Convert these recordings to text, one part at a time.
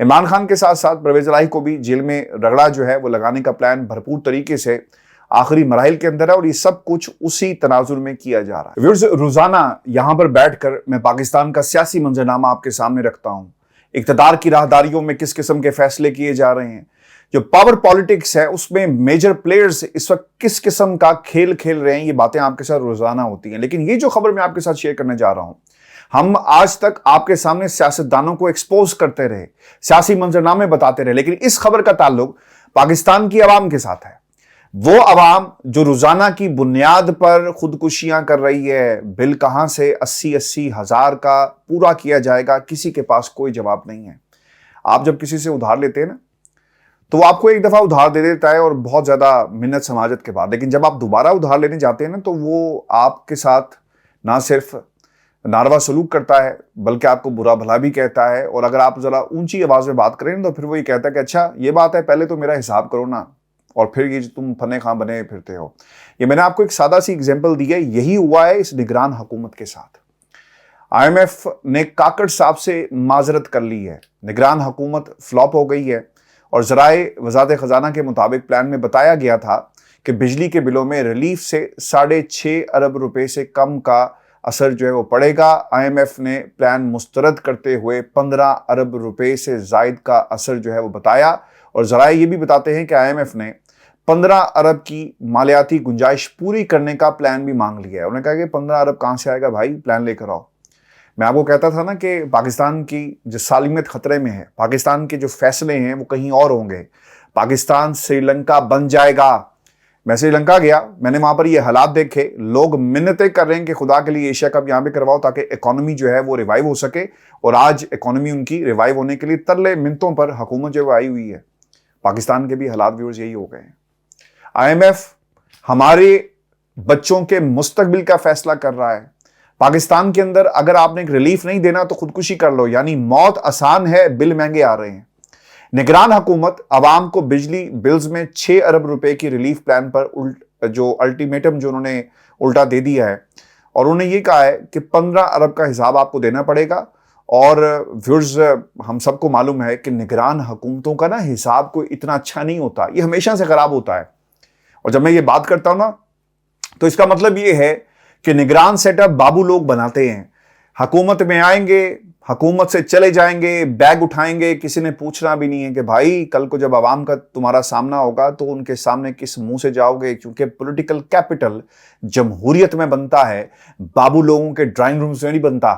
عمران خان کے ساتھ ساتھ پرویز الہی کو بھی جیل میں رگڑا جو ہے وہ لگانے کا پلان بھرپور طریقے سے آخری مراحل کے اندر ہے، اور یہ سب کچھ اسی تناظر میں کیا جا رہا ہے۔ ویورز، روزانہ یہاں پر بیٹھ کر میں پاکستان کا سیاسی منظرنامہ آپ کے سامنے رکھتا ہوں، اقتدار کی راہداریوں میں کس قسم کے فیصلے کیے جا رہے ہیں، جو پاور پالیٹکس ہے اس میں میجر پلیئرز اس وقت کس قسم کا کھیل کھیل رہے ہیں، یہ باتیں آپ کے ساتھ روزانہ ہوتی ہیں۔ لیکن یہ جو خبر میں آپ کے ساتھ شیئر کرنے جا رہا ہوں، ہم آج تک آپ کے سامنے سیاستدانوں کو ایکسپوز کرتے رہے، سیاسی منظرنامے بتاتے رہے، لیکن اس خبر کا تعلق پاکستان کی عوام کے ساتھ ہے۔ وہ عوام جو روزانہ کی بنیاد پر خودکشیاں کر رہی ہے، بل کہاں سے 80 ہزار کا پورا کیا جائے گا، کسی کے پاس کوئی جواب نہیں ہے۔ آپ جب کسی سے ادھار لیتے ہیں نا تو وہ آپ کو ایک دفعہ ادھار دے دیتا ہے اور بہت زیادہ منت سماجت کے بعد، لیکن جب آپ دوبارہ ادھار لینے جاتے ہیں نا تو وہ آپ کے ساتھ نہ صرف ناروا سلوک کرتا ہے بلکہ آپ کو برا بھلا بھی کہتا ہے، اور اگر آپ ذرا اونچی آواز میں بات کریں تو پھر وہ یہ کہتا ہے کہ اچھا یہ بات ہے، پہلے تو میرا حساب کرو نا، اور پھر یہ تم پھنے خاں بنے پھرتے ہو۔ یہ میں نے آپ کو ایک سادہ سی اگزامپل دی ہے، یہی ہوا ہے اس نگران حکومت کے ساتھ۔ آئی ایم ایف نے کاکڑ صاحب سے معذرت کر لی ہے، نگران حکومت فلاپ ہو گئی ہے، اور ذرائع وزارت خزانہ کے مطابق پلان میں بتایا گیا تھا کہ بجلی کے بلوں میں ریلیف سے 6.5 ارب روپے سے کم کا اثر جو ہے وہ پڑے گا۔ آئی ایم ایف نے پلان مسترد کرتے ہوئے 15 ارب روپے سے زائد کا اثر جو ہے وہ بتایا، اور ذرائع یہ بھی بتاتے ہیں کہ آئی ایم ایف نے 15 ارب کی مالیاتی گنجائش پوری کرنے کا پلان بھی مانگ لیا ہے۔ انہوں نے کہا کہ 15 ارب کہاں سے آئے گا بھائی، پلان لے کر آؤ۔ میں آپ کو کہتا تھا نا کہ پاکستان کی جو سالمیت خطرے میں ہے، پاکستان کے جو فیصلے ہیں وہ کہیں اور ہوں گے، پاکستان سری لنکا بن جائے گا۔ میں سری لنکا گیا، میں نے وہاں پر یہ حالات دیکھے، لوگ منتیں کر رہے ہیں کہ خدا کے لیے ایشیا کپ یہاں پہ کرواؤ تاکہ اکانومی جو ہے وہ ریوائیو ہو سکے، اور آج اکانومی ان کی ریوائیو ہونے کے لیے ترلے منتوں پر حکومت جو آئی ہوئی ہے۔ پاکستان کے بھی حالات ویورز یہی ہو گئے ہیں۔ آئی ایم ایف ہمارے بچوں کے مستقبل کا فیصلہ کر رہا ہے۔ پاکستان کے اندر اگر آپ نے ایک ریلیف نہیں دینا تو خودکشی کر لو، یعنی موت آسان ہے، بل مہنگے آ رہے ہیں۔ نگران حکومت عوام کو بجلی بلز میں 6 ارب روپے کی ریلیف پلان پر جو الٹیمیٹم جو انہوں نے الٹا دے دیا ہے، اور انہوں نے یہ کہا ہے کہ 15 ارب کا حساب آپ کو دینا پڑے گا۔ اور ویورز، ہم سب کو معلوم ہے کہ نگران حکومتوں کا نا حساب کوئی اتنا اچھا نہیں ہوتا، یہ ہمیشہ سے خراب ہوتا ہے۔ اور جب میں یہ بات کرتا ہوں نا تو اس کا مطلب یہ ہے کہ نگران سیٹ اپ بابو لوگ بناتے ہیں، حکومت میں آئیں گے، حکومت سے چلے جائیں گے، بیگ اٹھائیں گے، کسی نے پوچھنا بھی نہیں ہے کہ بھائی کل کو جب عوام کا تمہارا سامنا ہوگا تو ان کے سامنے کس منہ سے جاؤ گے، کیونکہ پولیٹیکل کیپٹل جمہوریت میں بنتا ہے، بابو لوگوں کے ڈرائنگ روم سے نہیں بنتا۔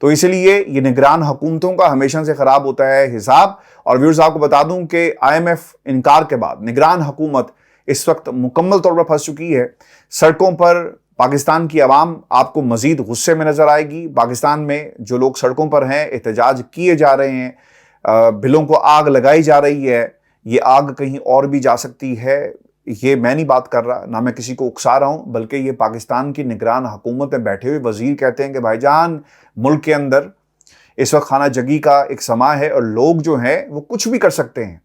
تو اس لیے یہ نگران حکومتوں کا ہمیشہ سے خراب ہوتا ہے حساب۔ اور ویورز، آپ کو بتا دوں کہ آئی ایم ایف انکار کے بعد نگران حکومت اس وقت مکمل طور پر پھنس چکی ہے۔ سڑکوں پر پاکستان کی عوام آپ کو مزید غصے میں نظر آئے گی۔ پاکستان میں جو لوگ سڑکوں پر ہیں، احتجاج کیے جا رہے ہیں، بلوں کو آگ لگائی جا رہی ہے، یہ آگ کہیں اور بھی جا سکتی ہے۔ یہ میں نہیں بات کر رہا، نہ میں کسی کو اکسا رہا ہوں، بلکہ یہ پاکستان کی نگران حکومت میں بیٹھے ہوئے وزیر کہتے ہیں کہ بھائی جان، ملک کے اندر اس وقت خانہ جگی کا ایک سما ہے اور لوگ جو ہیں وہ کچھ بھی کر سکتے ہیں۔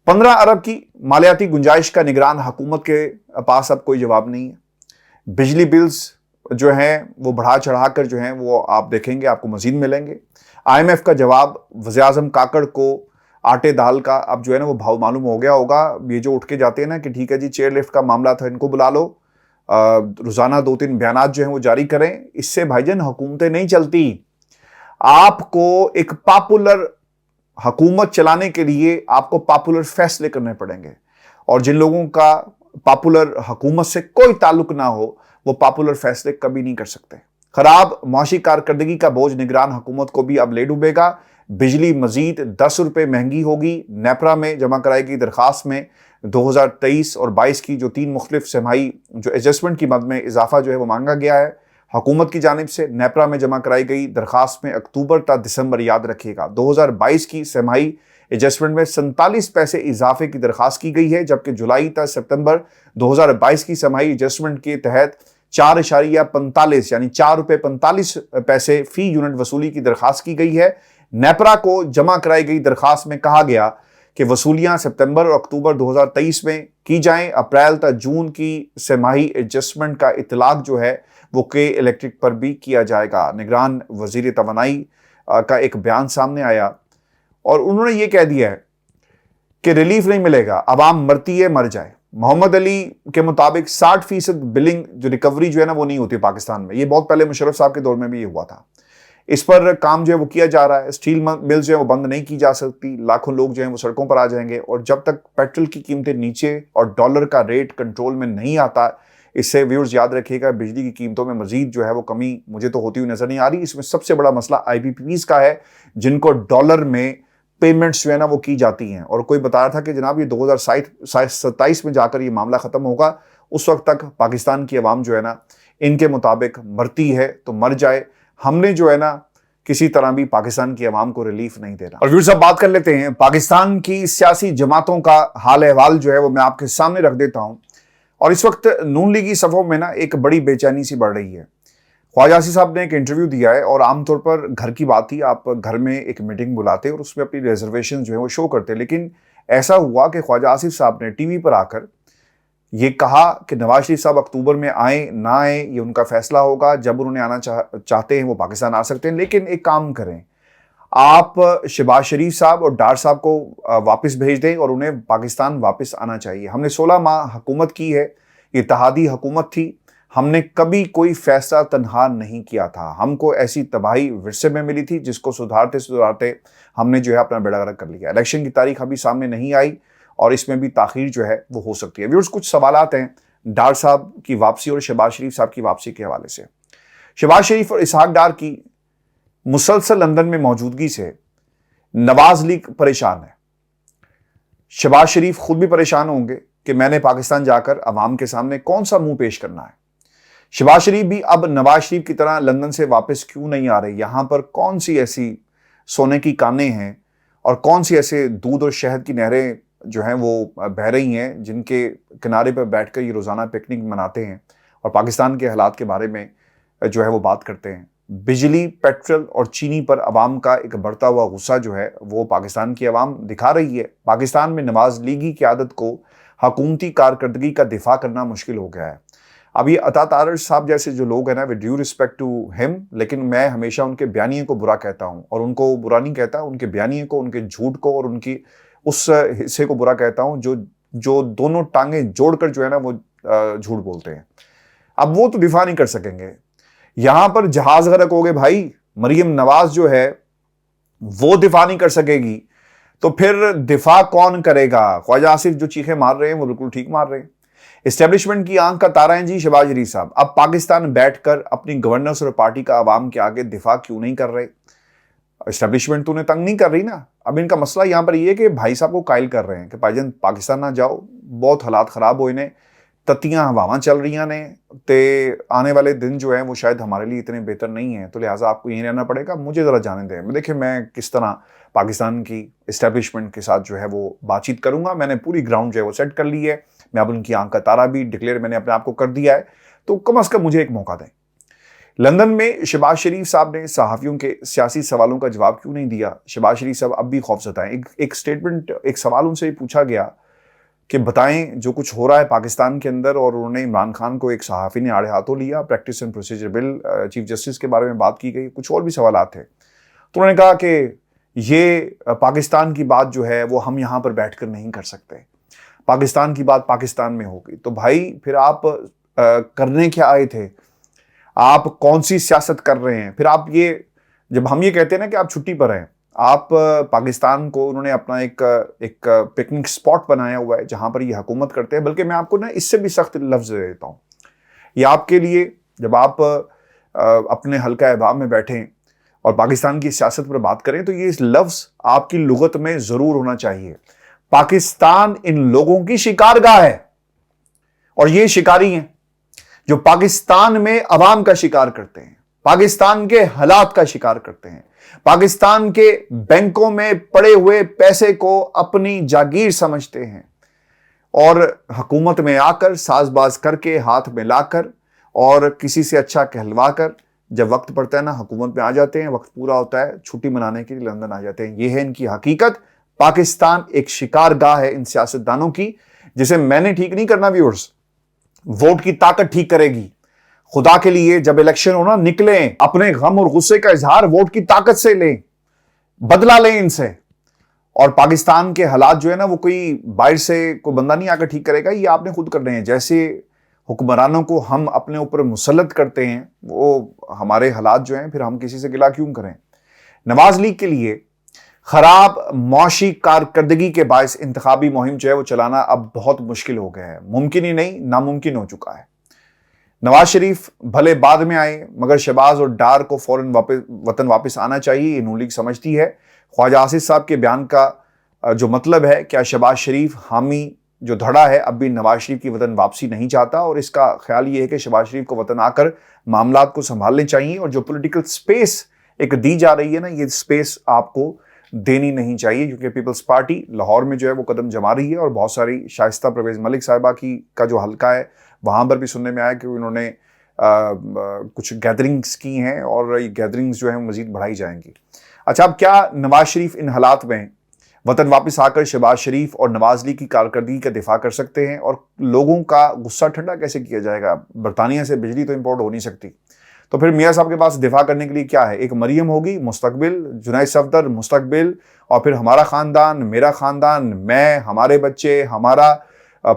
15 ارب کی مالیاتی گنجائش کا نگران حکومت کے پاس اب کوئی جواب نہیں ہے۔ بجلی بلز جو ہیں وہ بڑھا چڑھا کر جو ہیں وہ آپ دیکھیں گے، آپ کو مزید ملیں گے۔ آئی ایم ایف کا جواب وزیر اعظم کاکڑ کو آٹے دال کا اب جو ہے نا وہ بھاؤ معلوم ہو گیا ہوگا۔ یہ جو اٹھ کے جاتے ہیں نا کہ ٹھیک ہے جی چیئر لفٹ کا معاملہ تھا، ان کو بلا لو، روزانہ 2-3 بیانات جو ہیں وہ جاری کریں، اس سے بھائی جان حکومتیں نہیں چلتی۔ آپ کو ایک پاپولر حکومت چلانے کے لیے آپ کو پاپولر فیصلے کرنے پڑیں گے، اور جن لوگوں کا پاپولر حکومت سے کوئی تعلق نہ ہو وہ پاپولر فیصلے کبھی نہیں کر سکتے۔ خراب معاشی کارکردگی کا بوجھ نگران حکومت کو بھی اب لے ڈوبے گا۔ بجلی مزید 10 روپے مہنگی ہوگی۔ نیپرا میں جمع کرائی گئی درخواست میں 2023 اور 22 کی جو 3 مختلف سرماہی جو ایڈجسٹمنٹ کی مد میں اضافہ جو ہے وہ مانگا گیا ہے حکومت کی جانب سے۔ نیپرا میں جمع کرائی گئی درخواست میں اکتوبر تا دسمبر، یاد رکھیے گا، 2022 کی سرماہی ایڈجسٹمنٹ میں 47 پیسے اضافے کی درخواست کی گئی ہے، جبکہ جولائی تا سپتمبر 2022 کی سرماہی ایڈجسٹمنٹ کے تحت 4.45 یعنی 4 روپے 45 پیسے فی یونٹ وصولی کی درخواست کی گئی ہے۔ نیپرا کو جمع کرائی گئی درخواست میں کہا گیا کہ وصولیاں سپتمبر اور اکتوبر 2023 میں کی جائیں۔ اپریل تا جون کی سرماہی ایڈجسٹمنٹ کا اطلاق جو ہے وہ کے الیکٹرک پر بھی کیا جائے گا۔ نگران وزیر توانائی کا ایک بیان سامنے آیا، اور انہوں نے یہ کہہ دیا ہے کہ ریلیف نہیں ملے گا, عوام مرتی ہے مر جائے. محمد علی کے مطابق 60% بلنگ جو ریکوری جو ہے نا وہ نہیں ہوتی پاکستان میں. یہ بہت پہلے مشرف صاحب کے دور میں بھی یہ ہوا تھا. اس پر کام جو ہے وہ کیا جا رہا ہے. اسٹیل مل جو ہے وہ بند نہیں کی جا سکتی. لاکھوں لوگ جو ہیں وہ سڑکوں پر آ جائیں گے, اور جب تک پیٹرول کی قیمتیں نیچے اور ڈالر کا ریٹ کنٹرول میں نہیں آتا, اس سے ویورز یاد رکھیے گا بجلی کی قیمتوں میں مزید جو ہے وہ کمی مجھے تو ہوتی ہوئی نظر نہیں آ رہی. اس میں سب سے بڑا مسئلہ آئی پی پیز کا ہے, جن کو ڈالر میں پیمنٹس جو ہے نا وہ کی جاتی ہیں. اور کوئی بتا رہا تھا کہ جناب یہ 2027 میں جا کر یہ معاملہ ختم ہوگا. اس وقت تک پاکستان کی عوام جو ہے نا ان کے مطابق مرتی ہے تو مر جائے. ہم نے جو ہے نا کسی طرح بھی پاکستان کی عوام کو ریلیف نہیں دینا. اور ویور صاحب بات کر لیتے ہیں پاکستان کی سیاسی جماعتوں کا حال احوال جو ہے وہ میں آپ کے سامنے رکھ دیتا ہوں. اور اس وقت نون لیگی صفوں میں نا ایک بڑی بے چینی سی بڑھ رہی ہے. خواجہ آصف صاحب نے ایک انٹرویو دیا ہے, اور عام طور پر گھر کی بات ہی, آپ گھر میں ایک میٹنگ بلاتے اور اس میں اپنی ریزرویشن جو ہے وہ شو کرتے. لیکن ایسا ہوا کہ خواجہ آصف صاحب نے ٹی وی پر آ کر یہ کہا کہ نواز شریف صاحب اکتوبر میں آئیں نہ آئیں یہ ان کا فیصلہ ہوگا, جب انہوں نے آنا چاہتے ہیں وہ پاکستان آ سکتے ہیں, لیکن ایک کام کریں, آپ شہباز شریف صاحب اور ڈار صاحب کو واپس بھیج دیں اور انہیں پاکستان واپس آنا چاہیے. ہم نے 16 ماہ حکومت کی ہے, اتحادی حکومت تھی, ہم نے کبھی کوئی فیصلہ تنہا نہیں کیا تھا. ہم کو ایسی تباہی ورثے میں ملی تھی جس کو سدھارتے ہم نے جو ہے اپنا بیڑا غرق کر لیا. الیکشن کی تاریخ ابھی سامنے نہیں آئی اور اس میں بھی تاخیر جو ہے وہ ہو سکتی ہے. ویورز کچھ سوالات ہیں ڈار صاحب کی واپسی اور شہباز شریف صاحب کی واپسی کے حوالے سے. شہباز شریف اور اسحاق ڈار کی مسلسل لندن میں موجودگی سے نواز لیگ پریشان ہے. شہباز شریف خود بھی پریشان ہوں گے کہ میں نے پاکستان جا کر عوام کے سامنے کون سا منہ پیش کرنا ہے. شہباز شریف بھی اب نواز شریف کی طرح لندن سے واپس کیوں نہیں آ رہے, یہاں پر کون سی ایسی سونے کی کانیں ہیں اور کون سی ایسے دودھ اور شہد کی نہریں جو ہیں وہ بہہ رہی ہیں جن کے کنارے پر بیٹھ کر یہ روزانہ پکنک مناتے ہیں اور پاکستان کے حالات کے بارے میں جو ہے وہ بات کرتے ہیں. بجلی, پیٹرول اور چینی پر عوام کا ایک بڑھتا ہوا غصہ جو ہے وہ پاکستان کی عوام دکھا رہی ہے. پاکستان میں نواز لیگی قیادت کو حکومتی کارکردگی کا دفاع کرنا مشکل ہو گیا ہے. اب یہ عطا تارش صاحب جیسے جو لوگ ہیں نا, ود ڈیو ریسپیکٹ ٹو ہم, لیکن میں ہمیشہ ان کے بیانیے کو برا کہتا ہوں, اور ان کو برا نہیں کہتا, ان کے بیانیے کو, ان کے جھوٹ کو اور ان کی اس حصے کو برا کہتا ہوں جو دونوں ٹانگیں جوڑ کر جو ہے نا وہ جھوٹ بولتے ہیں. اب وہ تو دفاع نہیں کر سکیں گے. یہاں پر جہاز غرق ہو گئے بھائی, مریم نواز جو ہے وہ دفاع نہیں کر سکے گی تو پھر دفاع کون کرے گا؟ خواجہ آصف جو چیخیں مار رہے ہیں وہ بالکل ٹھیک مار رہے ہیں. اسٹیبلشمنٹ کی آنکھ کا تارا ہیں جی شہباز شریف صاحب. اب پاکستان بیٹھ کر اپنی گورننس اور پارٹی کا عوام کے آگے دفاع کیوں نہیں کر رہے؟ اسٹیبلشمنٹ تو انہیں تنگ نہیں کر رہی نا. اب ان کا مسئلہ یہاں پر یہ ہے کہ بھائی صاحب کو قائل کر رہے ہیں کہ بھائی جان پاکستان نہ جاؤ, بہت حالات خراب ہوئے نے, تتیاں ہواواں چل رہی نے, تے آنے والے دن جو ہیں وہ شاید ہمارے لیے اتنے بہتر نہیں ہیں, تو لہٰذا آپ کو یہیں رہنا پڑے گا, مجھے ذرا جانے دیں. دیکھیں میں کس طرح پاکستان کی اسٹیبلشمنٹ کے ساتھ جو ہے وہ بات چیت کروں گا. میں نے پوری گراؤنڈ جو ہے وہ سیٹ کر لی ہے, میں اب ان کی آنکھ کا تارا بھی ڈکلیئر میں نے اپنے آپ کو کر دیا ہے, تو کم از کم مجھے ایک موقع دیں. لندن میں شہباز شریف صاحب نے صحافیوں کے سیاسی سوالوں کا جواب کیوں نہیں دیا؟ شہباز شریف صاحب اب بھی خوفزدہ ہیں. ایک سٹیٹمنٹ, ایک سوال ان سے پوچھا گیا کہ بتائیں جو کچھ ہو رہا ہے پاکستان کے اندر, اور انہوں نے عمران خان کو ایک صحافی نے آڑے ہاتھوں لیا, practice and procedure bill, chief justice کے بارے میں بات کی گئی, کچھ اور بھی سوالات تھے. تو انہوں نے کہا کہ یہ پاکستان کی بات جو ہے وہ ہم یہاں پر بیٹھ کر نہیں کر سکتے, پاکستان کی بات پاکستان میں ہوگی. تو بھائی پھر آپ کرنے کیا آئے تھے؟ آپ کون سی سیاست کر رہے ہیں؟ پھر آپ یہ جب ہم یہ کہتے ہیں نا کہ آپ چھٹی پر ہیں, آپ پاکستان کو انہوں نے اپنا ایک پکنک سپاٹ بنایا ہوا ہے جہاں پر یہ حکومت کرتے ہیں. بلکہ میں آپ کو نا اس سے بھی سخت لفظ دے دیتا ہوں, یہ آپ کے لیے جب آپ اپنے حلقہ احباب میں بیٹھیں اور پاکستان کی سیاست پر بات کریں تو یہ لفظ آپ کی لغت میں ضرور ہونا چاہیے. پاکستان ان لوگوں کی شکارگاہ ہے, اور یہ شکاری ہیں جو پاکستان میں عوام کا شکار کرتے ہیں, پاکستان کے حالات کا شکار کرتے ہیں, پاکستان کے بینکوں میں پڑے ہوئے پیسے کو اپنی جاگیر سمجھتے ہیں, اور حکومت میں آ کر ساز باز کر کے ہاتھ میں لا کر اور کسی سے اچھا کہلوا کر جب وقت پڑتا ہے نا حکومت میں آ جاتے ہیں, وقت پورا ہوتا ہے چھٹی منانے کے لیے لندن آ جاتے ہیں. یہ ہے ان کی حقیقت. پاکستان ایک شکارگاہ ہے ان سیاستدانوں کی, جسے میں نے ٹھیک نہیں کرنا. ویورز, ووٹ کی طاقت ٹھیک کرے گی. خدا کے لیے جب الیکشن ہونا نکلیں, اپنے غم اور غصے کا اظہار ووٹ کی طاقت سے لیں, بدلہ لیں ان سے. اور پاکستان کے حالات جو ہے نا وہ کوئی باہر سے کوئی بندہ نہیں آ کر ٹھیک کرے گا, یہ آپ نے خود کرنے ہیں. جیسے حکمرانوں کو ہم اپنے اوپر مسلط کرتے ہیں, وہ ہمارے حالات جو ہیں پھر ہم کسی سے گلہ کیوں کریں. نواز لیگ کے لیے خراب معاشی کارکردگی کے باعث انتخابی مہم جو ہے وہ چلانا اب بہت مشکل ہو گیا ہے. ممکن ہی نہیں, ناممکن ہو چکا ہے. نواز شریف بھلے بعد میں آئے مگر شہباز اور ڈار کو فوراً وطن واپس آنا چاہیے, یہ نون لیگ سمجھتی ہے. خواجہ آصف صاحب کے بیان کا جو مطلب ہے, کیا شہباز شریف حامی جو دھڑا ہے اب بھی نواز شریف کی وطن واپسی نہیں چاہتا, اور اس کا خیال یہ ہے کہ شہباز شریف کو وطن آ کر معاملات کو سنبھالنے چاہیے, اور جو پولیٹیکل سپیس ایک دی جا رہی ہے نا, یہ سپیس آپ کو دینی نہیں چاہیے, کیونکہ پیپلز پارٹی لاہور میں جو ہے وہ قدم جما رہی ہے, اور بہت ساری شائستہ پرویز ملک صاحبہ کا جو حلقہ ہے وہاں پر بھی سننے میں آیا کہ انہوں نے کچھ گیدرنگز کی ہیں, اور یہ گیدرنگز جو ہیں مزید بڑھائی جائیں گی. اچھا, اب کیا نواز شریف ان حالات میں وطن واپس آ کر شہباز شریف اور نواز لیگ کی کارکردگی کا دفاع کر سکتے ہیں, اور لوگوں کا غصہ ٹھنڈا کیسے کیا جائے گا؟ برطانیہ سے بجلی تو امپورٹ ہو نہیں سکتی, تو پھر میاں صاحب کے پاس دفاع کرنے کے لیے کیا ہے؟ ایک مریم ہوگی مستقبل, جنید صفدر مستقبل, اور پھر ہمارا خاندان, میرا خاندان, میں, ہمارے بچے, ہمارا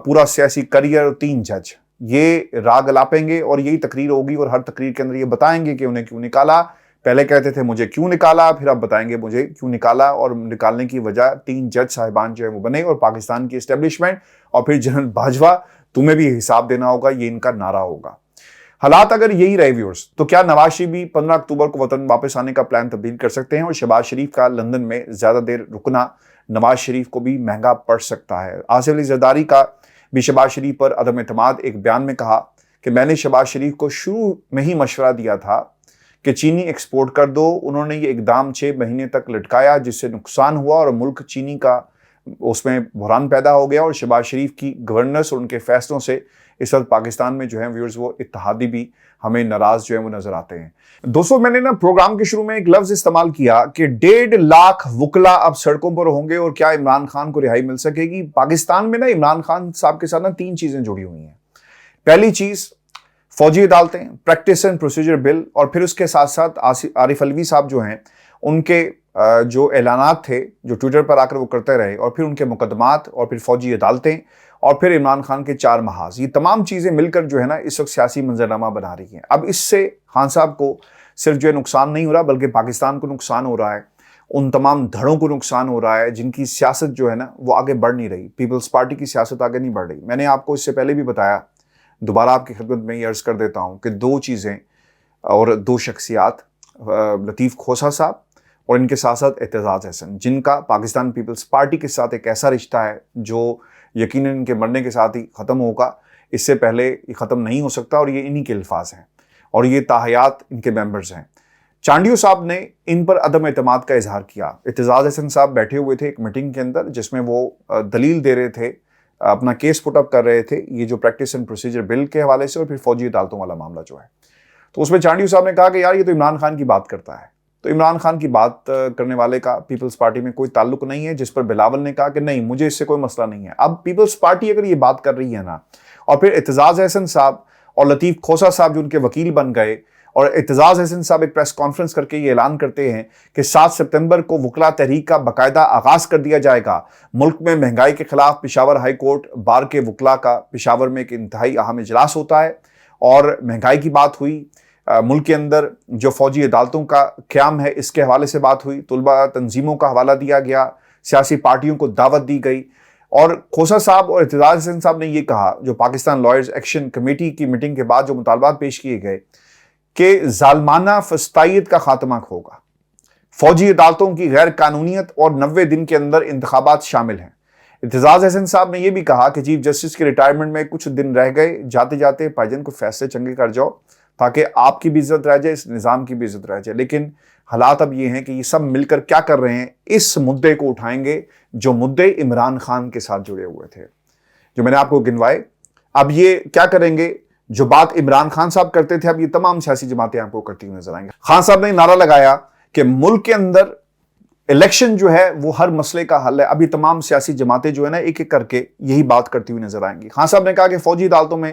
پورا سیاسی کریئر, 3 جج یہ راگ لاپیں گے, اور یہی تقریر ہوگی, اور ہر تقریر کے اندر یہ بتائیں گے کہ انہیں کیوں نکالا. پہلے کہتے تھے مجھے کیوں نکالا, پھر اب بتائیں گے مجھے کیوں نکالا, اور نکالنے کی وجہ 3 جج صاحبان جو ہے وہ بنے, اور پاکستان کی اسٹیبلشمنٹ, اور پھر جنرل باجوہ تمہیں بھی حساب دینا ہوگا, یہ ان کا نعرہ ہوگا. حالات اگر یہی رہے ویورز, تو کیا نواز شریف بھی 15 اکتوبر کو وطن واپس آنے کا پلان تبدیل کر سکتے ہیں, اور شہباز شریف کا لندن میں زیادہ دیر رکنا نواز شریف کو بھی مہنگا پڑ سکتا ہے؟ آصف علی زرداری کا بھی شہباز شریف پر عدم اعتماد. ایک بیان میں کہا کہ میں نے شہباز شریف کو شروع میں ہی مشورہ دیا تھا کہ چینی ایکسپورٹ کر دو, انہوں نے یہ اقدام 6 مہینے تک لٹکایا جس سے نقصان ہوا, اور ملک چینی کا اس میں بحران پیدا ہو گیا, اور شہباز شریف کی گورننس اور ان کے فیصلوں سے اس وقت پاکستان میں جو ہے ویورز وہ اتحادی بھی ہمیں ناراض جو ہے وہ نظر آتے ہیں. دوستوں, میں نے نا پروگرام کے شروع میں ایک لفظ استعمال کیا کہ 1.5 لاکھ وکلا اب سڑکوں پر ہوں گے, اور کیا عمران خان کو رہائی مل سکے گی؟ پاکستان میں نا عمران خان صاحب کے ساتھ نا 3 چیزیں جڑی ہوئی ہیں. پہلی چیز فوجی عدالتیں, پریکٹس اینڈ پروسیجر بل, اور پھر اس کے ساتھ ساتھ عارف علوی صاحب جو ہیں ان کے جو اعلانات تھے جو ٹویٹر پر آ کر وہ کرتے رہے, اور پھر ان کے مقدمات, اور پھر فوجی عدالتیں, اور پھر عمران خان کے 4 محاذ, یہ تمام چیزیں مل کر جو ہے نا اس وقت سیاسی منظرنامہ بنا رہی ہیں. اب اس سے خان صاحب کو صرف جو ہے نقصان نہیں ہو رہا, بلکہ پاکستان کو نقصان ہو رہا ہے, ان تمام دھڑوں کو نقصان ہو رہا ہے جن کی سیاست جو ہے نا وہ آگے بڑھ نہیں رہی. پیپلز پارٹی کی سیاست آگے نہیں بڑھ رہی. میں نے آپ کو اس سے پہلے بھی بتایا, دوبارہ آپ کی خدمت میں یہ عرض کر دیتا ہوں کہ 2 چیزیں اور 2 شخصیات, لطیف کھوسہ صاحب اور ان کے ساتھ ساتھ اعتزاز احسن, جن کا پاکستان پیپلز پارٹی کے ساتھ ایک ایسا رشتہ ہے جو یقیناً ان کے مرنے کے ساتھ ہی ختم ہوگا, اس سے پہلے یہ ختم نہیں ہو سکتا, اور یہ انہی کے الفاظ ہیں, اور یہ تاحیات ان کے ممبرز ہیں. چانڈیو صاحب نے ان پر عدم اعتماد کا اظہار کیا. اعتزاز احسن صاحب بیٹھے ہوئے تھے ایک میٹنگ کے اندر جس میں وہ دلیل دے رہے تھے, اپنا کیس پٹ اپ کر رہے تھے, یہ جو پریکٹس اینڈ پروسیجر بل کے حوالے سے, اور پھر فوجی عدالتوں والا معاملہ جو ہے. تو اس میں چانڈیو صاحب نے کہا کہ یار یہ تو عمران خان کی بات کرتا ہے. تو عمران خان کی بات کرنے والے کا پیپلز پارٹی میں کوئی تعلق نہیں ہے, جس پر بلاول نے کہا کہ نہیں مجھے اس سے کوئی مسئلہ نہیں ہے. اب پیپلز پارٹی اگر یہ بات کر رہی ہے نا, اور پھر اعتزاز احسن صاحب اور لطیف کھوسہ صاحب جو ان کے وکیل بن گئے, اور اعتزاز احسن صاحب ایک پریس کانفرنس کر کے یہ اعلان کرتے ہیں کہ 7 ستمبر کو وکلا تحریک کا باقاعدہ آغاز کر دیا جائے گا. ملک میں مہنگائی کے خلاف پشاور ہائی کورٹ بار کے وکلا کا پشاور میں ایک انتہائی اہم اجلاس ہوتا ہے, اور مہنگائی کی بات ہوئی, ملک کے اندر جو فوجی عدالتوں کا قیام ہے اس کے حوالے سے بات ہوئی, طلبہ تنظیموں کا حوالہ دیا گیا, سیاسی پارٹیوں کو دعوت دی گئی. اور کھوسہ صاحب اور اعتزاز احسن صاحب نے یہ کہا, جو پاکستان لائرز ایکشن کمیٹی کی میٹنگ کے بعد جو مطالبات پیش کیے گئے, کہ ظالمانہ فسطائیت کا خاتمہ ہوگا, فوجی عدالتوں کی غیر قانونیت, اور 90 دن کے اندر انتخابات شامل ہیں. اعتزاز احسن صاحب نے یہ بھی کہا کہ چیف جسٹس کے ریٹائرمنٹ میں کچھ دن رہ گئے, جاتے جاتے بھائی جان کو فیصلے چنگے کر جاؤ تاکہ آپ کی بھی عزت رہ جائے, اس نظام کی بھی عزت رہ جائے. لیکن حالات اب یہ ہیں کہ یہ سب مل کر کیا کر رہے ہیں, اس مدعے کو اٹھائیں گے جو مدعے عمران خان کے ساتھ جڑے ہوئے تھے, جو میں نے آپ کو گنوائے. اب یہ کیا کریں گے, جو بات عمران خان صاحب کرتے تھے اب یہ تمام سیاسی جماعتیں آپ کو کرتی ہوئی نظر آئیں گے. خان صاحب نے نعرہ لگایا کہ ملک کے اندر الیکشن جو ہے وہ ہر مسئلے کا حل ہے. ابھی تمام سیاسی جماعتیں جو ہے نا ایک ایک کر کے یہی بات کرتی ہوئی نظر آئیں گی. خان صاحب نے کہا کہ فوجی عدالتوں میں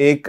1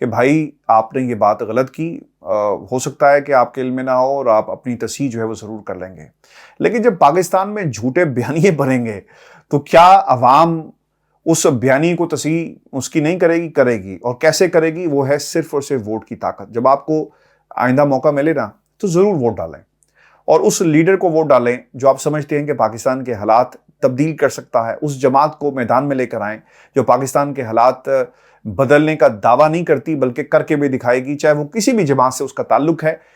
کہ بھائی آپ نے یہ بات غلط کی، ہو سکتا ہے کہ آپ کے علم میں نہ ہو اور آپ اپنی تصحیح جو ہے وہ ضرور کر لیں گے. لیکن جب پاکستان میں جھوٹے بیانیے بنیں گے تو کیا عوام اس بیانی کو تصحیح اس کی نہیں کرے گی. اور کیسے کرے گی؟ وہ ہے صرف اور صرف ووٹ کی طاقت. جب آپ کو آئندہ موقع ملے نا تو ضرور ووٹ ڈالیں، اور اس لیڈر کو ووٹ ڈالیں جو آپ سمجھتے ہیں کہ پاکستان کے حالات تبدیل کر سکتا ہے. اس جماعت کو میدان میں لے کر آئیں جو پاکستان کے حالات بدلنے کا دعویٰ نہیں کرتی بلکہ کر کے بھی دکھائے گی، چاہے وہ کسی بھی جماعت سے اس کا تعلق ہے